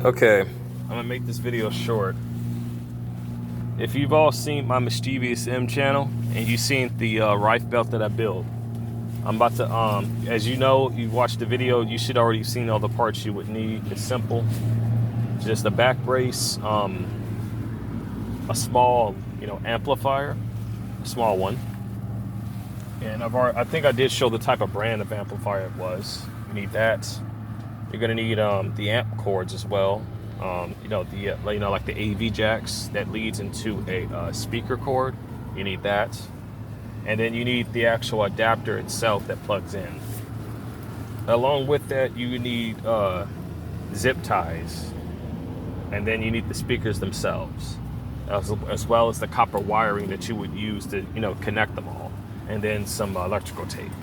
Okay, I'm gonna make this video short. If you've all seen my Mischievous M channel and you've seen the Rife belt that I built, I'm about to, as you know, you watched the video, you should already have seen all the parts you would need. It's simple. Just a back brace, a small, amplifier, a small one. And I think I did show the type of brand of amplifier it was. You need that. You're gonna need the amp cords as well. Like the AV jacks that leads into a speaker cord. You need that, and then you need the actual adapter itself that plugs in. Along with that, you need zip ties, and then you need the speakers themselves, as well as the copper wiring that you would use to connect them all, and then some electrical tape.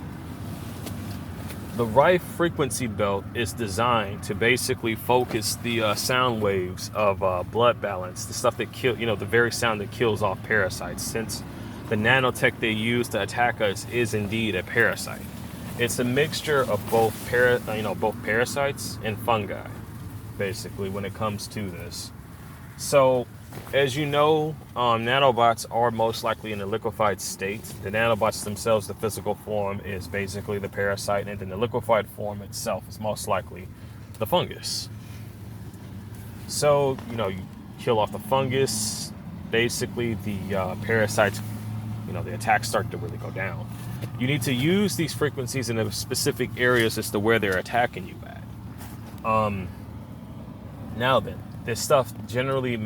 The Rife frequency belt is designed to basically focus the sound waves of blood balance, the stuff that the very sound that kills off parasites, since the nanotech they use to attack us is indeed a parasite. It's a mixture of both parasites and fungi, basically, when it comes to this. So, as you know, nanobots are most likely in a liquefied state. The nanobots themselves, the physical form, is basically the parasite, and then the liquefied form itself is most likely the fungus. So, you kill off the fungus, basically the parasites, the attacks start to really go down. You need to use these frequencies in specific areas as to where they're attacking you at. Now then, this stuff generally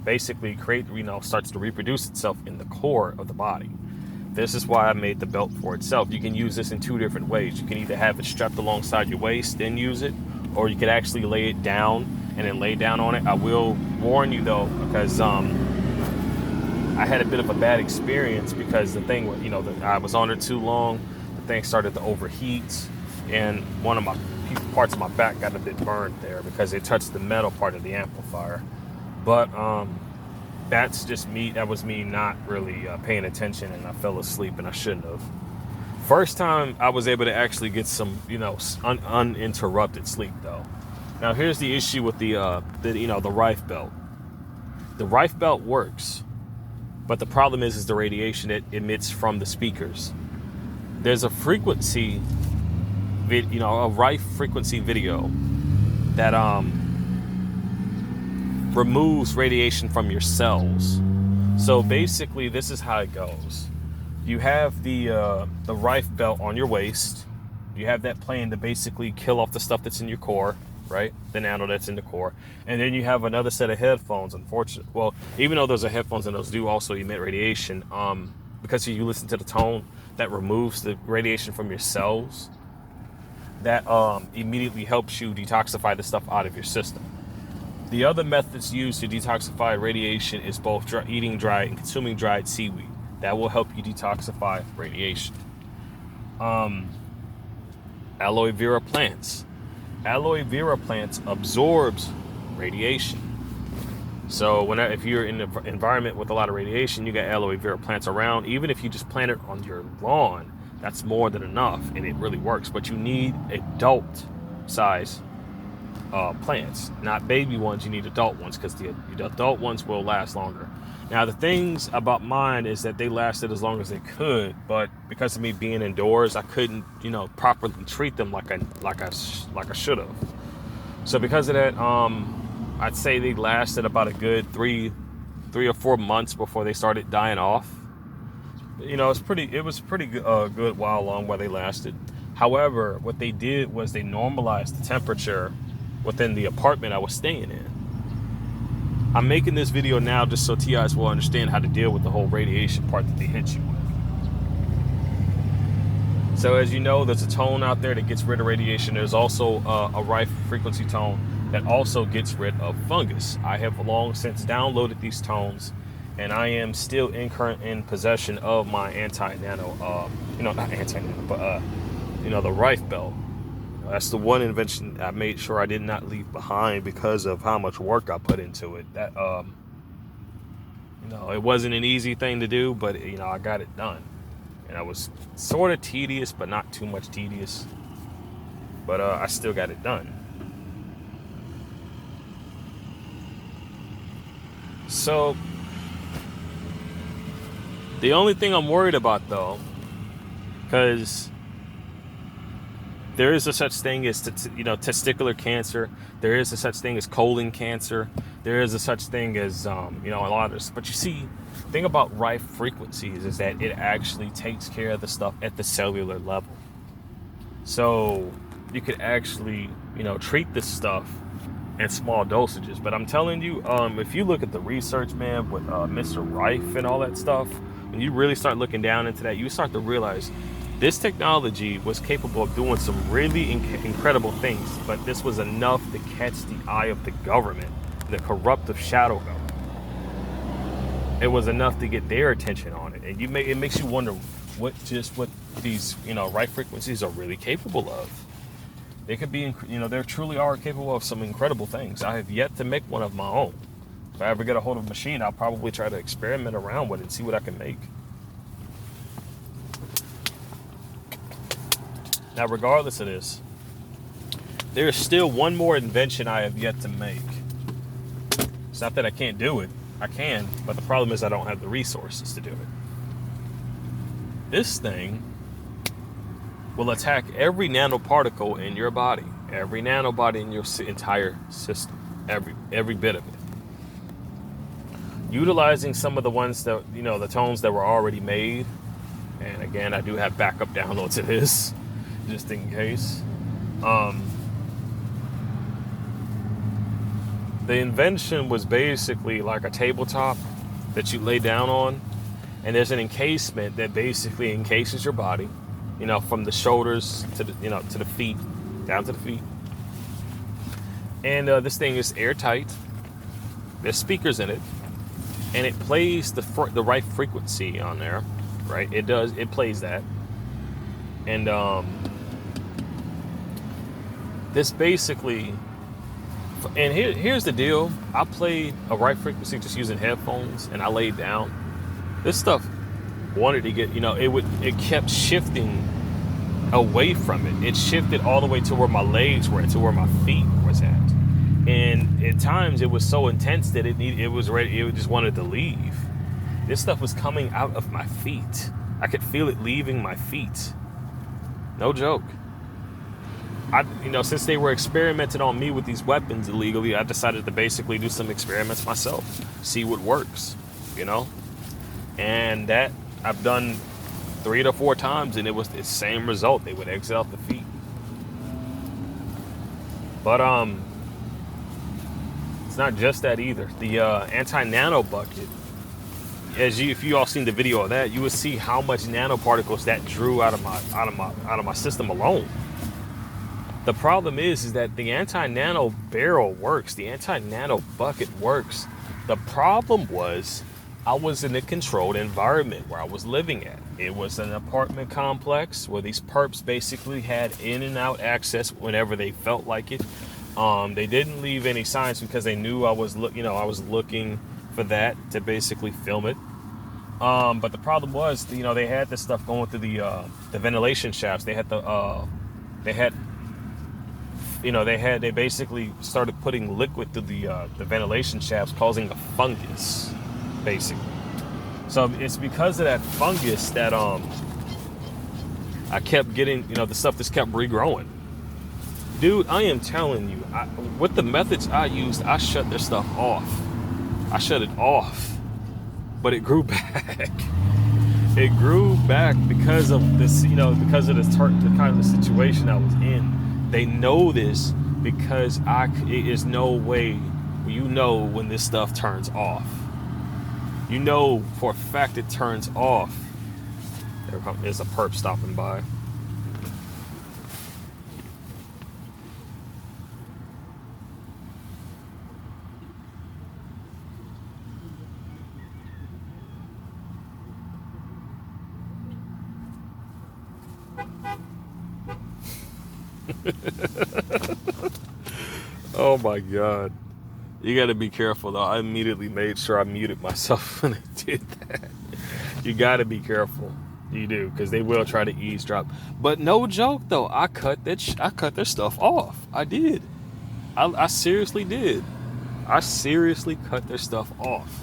basically starts to reproduce itself in the core of the body. This is why I made the belt for itself. You can use this in two different ways. You can either have it strapped alongside your waist, then use it, or you could actually lay it down and then lay down on it. I will warn you though, because I had a bit of a bad experience because the thing, I was on it too long. The thing started to overheat, and one of my parts of my back got a bit burned there because it touched the metal part of the amplifier. But that's just me. That was me not really paying attention, and I fell asleep, and I shouldn't have. First time I was able to actually get some, uninterrupted sleep though. Now here's the issue with the Rife belt. The Rife belt works, but the problem is the radiation it emits from the speakers. There's a frequency, a Rife frequency video that removes radiation from your cells. So basically, this is how it goes. You have the Rife belt on your waist. You have that playing to basically kill off the stuff that's in your core, right? The nano that's in the core. And then you have another set of headphones, unfortunately. Well, even though those are headphones and those do also emit radiation, because you listen to the tone that removes the radiation from your cells, that immediately helps you detoxify the stuff out of your system. The other methods used to detoxify radiation is both eating dried and consuming dried seaweed. That will help you detoxify radiation. Aloe vera plants. Aloe vera plants absorbs radiation. So if you're in an environment with a lot of radiation, you got aloe vera plants around. Even if you just plant it on your lawn, that's more than enough, and it really works. But you need adult size plants, not baby ones. You need adult ones, because the adult ones will last longer. Now, the things about mine is that they lasted as long as they could, but because of me being indoors, I couldn't, properly treat them like I should have. So because of that, I'd say they lasted about a good three or 4 months before they started dying off. It was pretty good while they lasted. However, what they did was they normalized the temperature within the apartment I was staying in. I'm making this video now just so TIs will understand how to deal with the whole radiation part that they hit you with. So as you know, there's a tone out there that gets rid of radiation. There's also a Rife frequency tone that also gets rid of fungus. I have long since downloaded these tones, and I am still in possession of my anti-nano, not anti-nano, but the Rife belt. That's the one invention I made sure I did not leave behind because of how much work I put into it. That it wasn't an easy thing to do, but I got it done. And I was sort of tedious, but not too much tedious. But I still got it done. So the only thing I'm worried about though, because there is a such thing as testicular cancer, there is a such thing as colon cancer, there is a such thing as a lot of this. But you see, the thing about Rife frequencies is that it actually takes care of the stuff at the cellular level. So you could actually treat this stuff in small dosages. But I'm telling you, if you look at the research, man, with Mr. Rife and all that stuff, when you really start looking down into that, you start to realize this technology was capable of doing some really incredible things, but this was enough to catch the eye of the government, the corruptive shadow government. It was enough to get their attention on it, and it makes you wonder what these Rife frequencies are really capable of. They could be, they truly are capable of some incredible things. I have yet to make one of my own. If I ever get a hold of a machine, I'll probably try to experiment around with it and see what I can make. Now, regardless of this, there is still one more invention I have yet to make. It's not that I can't do it. I can, but the problem is I don't have the resources to do it. This thing will attack every nanoparticle in your body, every nanobody in your entire system, every bit of it. Utilizing some of the ones that, the tones that were already made. And again, I do have backup downloads of this, just in case. The invention was basically like a tabletop that you lay down on, and there's an encasement that basically encases your body, from the shoulders to the, to the feet, down to the feet. And this thing is airtight. There's speakers in it, and it plays the right frequency on there, right? It plays that, and this basically. And here's the deal. I played a right frequency just using headphones, and I laid down. This stuff wanted to get, it kept shifting away from it. It shifted all the way to where my legs were, to where my feet was at. And at times it was so intense that it was ready. It just wanted to leave. This stuff was coming out of my feet. I could feel it leaving my feet. No joke. Since they were experimenting on me with these weapons illegally, I decided to basically do some experiments myself, see what works, and that I've done 3 to 4 times, and it was the same result. They would exit out the feet. But it's not just that either. The anti-nano bucket, if you all seen the video of that, you would see how much nanoparticles that drew out of my system alone. The problem is that the anti-nano barrel works. The anti-nano bucket works. The problem was I was in a controlled environment where I was living at. It was an apartment complex where these perps basically had in and out access whenever they felt like it. They didn't leave any signs because they knew I was looking for that to basically film it. But the problem was, they had this stuff going through the ventilation shafts. They basically started putting liquid through the ventilation shafts, causing a fungus, basically. So it's because of that fungus that I kept getting, the stuff just kept regrowing. Dude, I am telling you, with the methods I used, I shut their stuff off. I shut it off, but it grew back. It grew back because of this, because of the kind of the situation I was in. They know this because it is no way when this stuff turns off. You know for a fact it turns off. There's a perp stopping by. Oh my God. You got to be careful though. I immediately made sure I muted myself when I did that. You got to be careful. You do, because they will try to eavesdrop. But no joke though, I cut their stuff off. I did. I seriously did. I seriously cut their stuff off.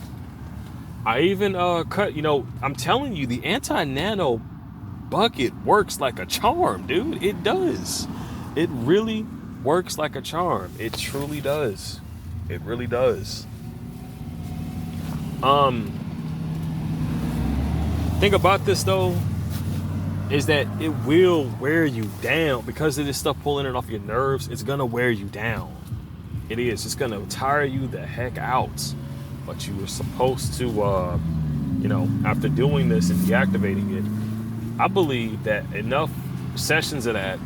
I even cut, I'm telling you, the anti-nano bucket works like a charm, dude. It does. It really works like a charm. It truly does. It really does. Thing about this though is that it will wear you down because of this stuff pulling it off your nerves. It's gonna wear you down. It is. It's gonna tire you the heck out. But you were supposed to, after doing this and deactivating it, I believe that enough sessions of that,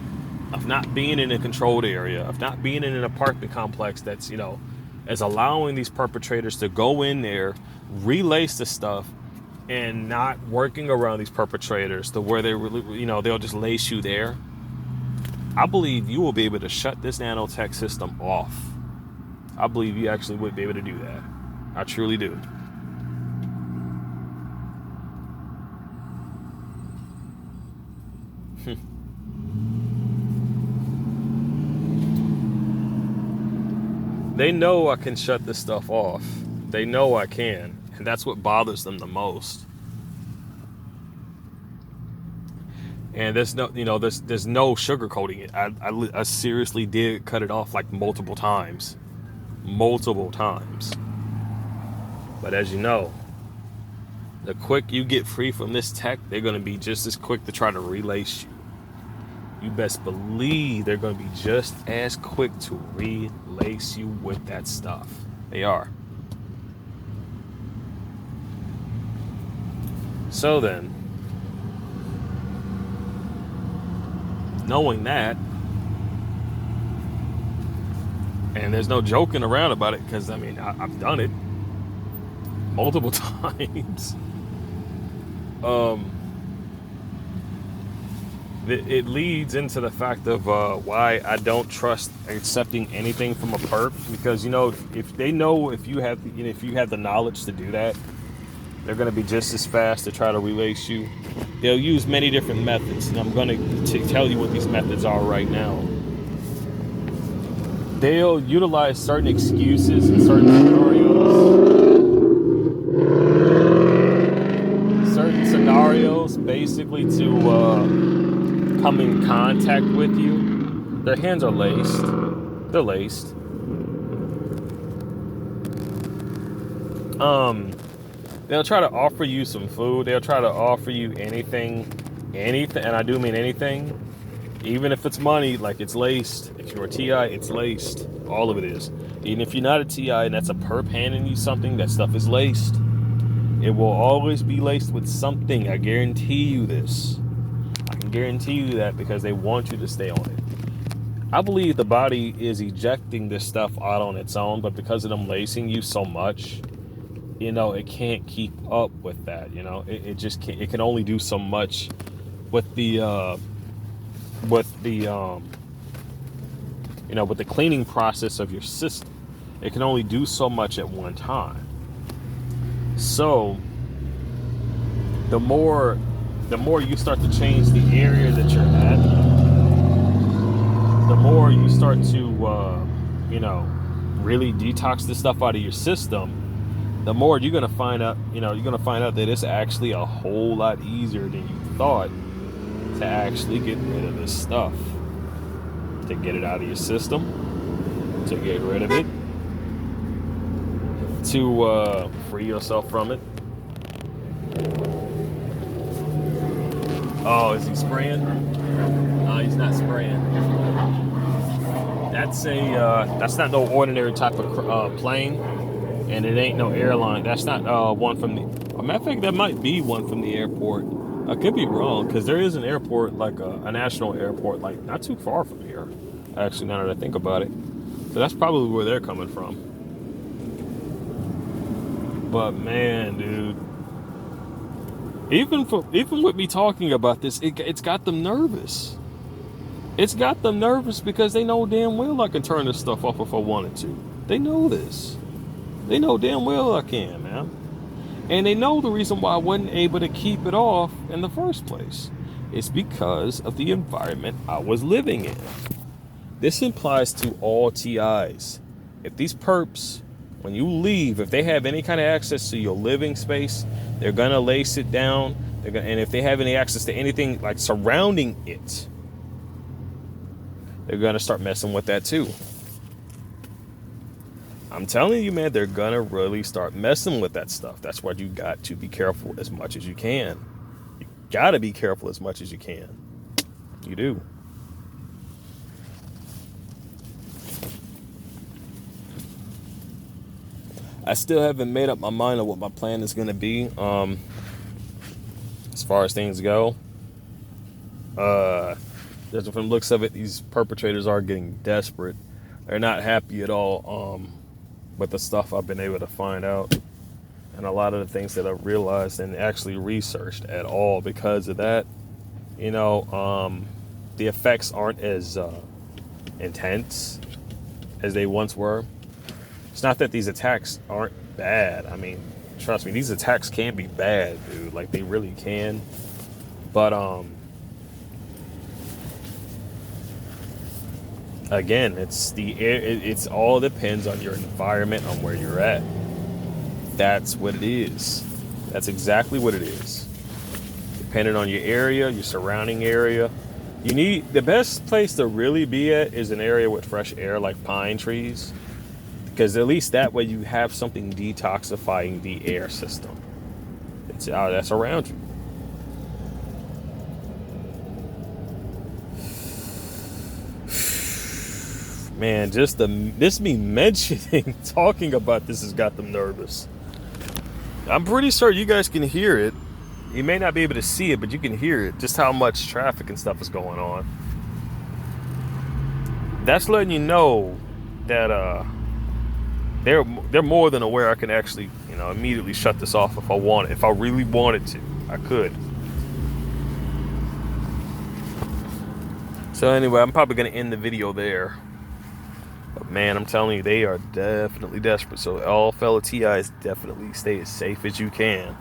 of not being in a controlled area, of not being in an apartment complex that's, is allowing these perpetrators to go in there, relace the stuff, and not working around these perpetrators to where they really, they'll just lace you there. I believe you will be able to shut this nanotech system off. I believe you actually would be able to do that. I truly do. They know I can shut this stuff off. They know I can. And that's what bothers them the most. And there's no, there's no sugarcoating it. I seriously did cut it off like multiple times. But as you know, the quick you get free from this tech, they're going to be just as quick to try to relace you. You best believe they're going to be just as quick to relace you with that stuff. They are. So then, knowing that, and there's no joking around about it because, I've done it multiple times. It leads into the fact of why I don't trust accepting anything from a perp, because if they know if you have the knowledge to do that, they're going to be just as fast to try to relace you. They'll use many different methods, and I'm going to tell you what these methods are right now. They'll utilize certain excuses and certain scenarios basically to come in contact with you. Their hands are laced. They're laced. They'll try to offer you some food. They'll try to offer you anything, and I do mean anything. Even if it's money, like it's laced. If you're a TI, it's laced. All of it is. Even if you're not a TI and that's a perp handing you something, that stuff is laced. It will always be laced with something. I guarantee you this. I can guarantee you that because they want you to stay on it. I believe the body is ejecting this stuff out on its own, but because of them lacing you so much, it can't keep up with that. It just can't. It can only do so much with the cleaning process of your system. It can only do so much at one time. So the more you start to change the area that you're at, the more you start to really detox this stuff out of your system, the more you're gonna find out that it's actually a whole lot easier than you thought to actually get rid of this stuff, to get it out of your system, to get rid of it, to free yourself from it. Oh, is he spraying? No, he's not spraying. That's not no ordinary type of plane, and it ain't no airline. That's not one from the. As a matter of fact, that might be one from the airport. I could be wrong, because there is an airport, like a national airport, like not too far from here. Actually, now that I think about it, so that's probably where they're coming from. But man, dude, even with me talking about this, it's got them nervous. It's got them nervous because they know damn well I can turn this stuff off if I wanted to. They know this. They know damn well I can, man. And they know the reason why I wasn't able to keep it off in the first place. It's because of the environment I was living in. This applies to all TIs. If these perps When you leave, if they have any kind of access to your living space, they're gonna lace it down. And if they have any access to anything like surrounding it, they're gonna start messing with that too. I'm telling you, man, they're gonna really start messing with that stuff. That's why you got to be careful as much as you can. You gotta be careful as much as you can. You do. I still haven't made up my mind on what my plan is gonna be. As far as things go, from the looks of it, these perpetrators are getting desperate. They're not happy at all with the stuff I've been able to find out, and a lot of the things that I've realized and actually researched at all. Because of that, you know, the effects aren't as intense as they once were. It's not that these attacks aren't bad. I mean, trust me, these attacks can be bad, dude. Like, they really can. But again, it's all depends on your environment, on where you're at. That's what it is. That's exactly what it is. Depending on your area, your surrounding area. The best place to really be at is an area with fresh air, like pine trees. Because at least that way you have something detoxifying the air system. That's around you. Man, just me mentioning, talking about this has got them nervous. I'm pretty sure you guys can hear it. You may not be able to see it, but you can hear it. Just how much traffic and stuff is going on. That's letting you know that they're more than aware. I can actually, immediately shut this off if I want it. If I really wanted to, I could. So anyway, I'm probably going to end the video there. But man, I'm telling you, they are definitely desperate. So all fellow TIs, definitely stay as safe as you can.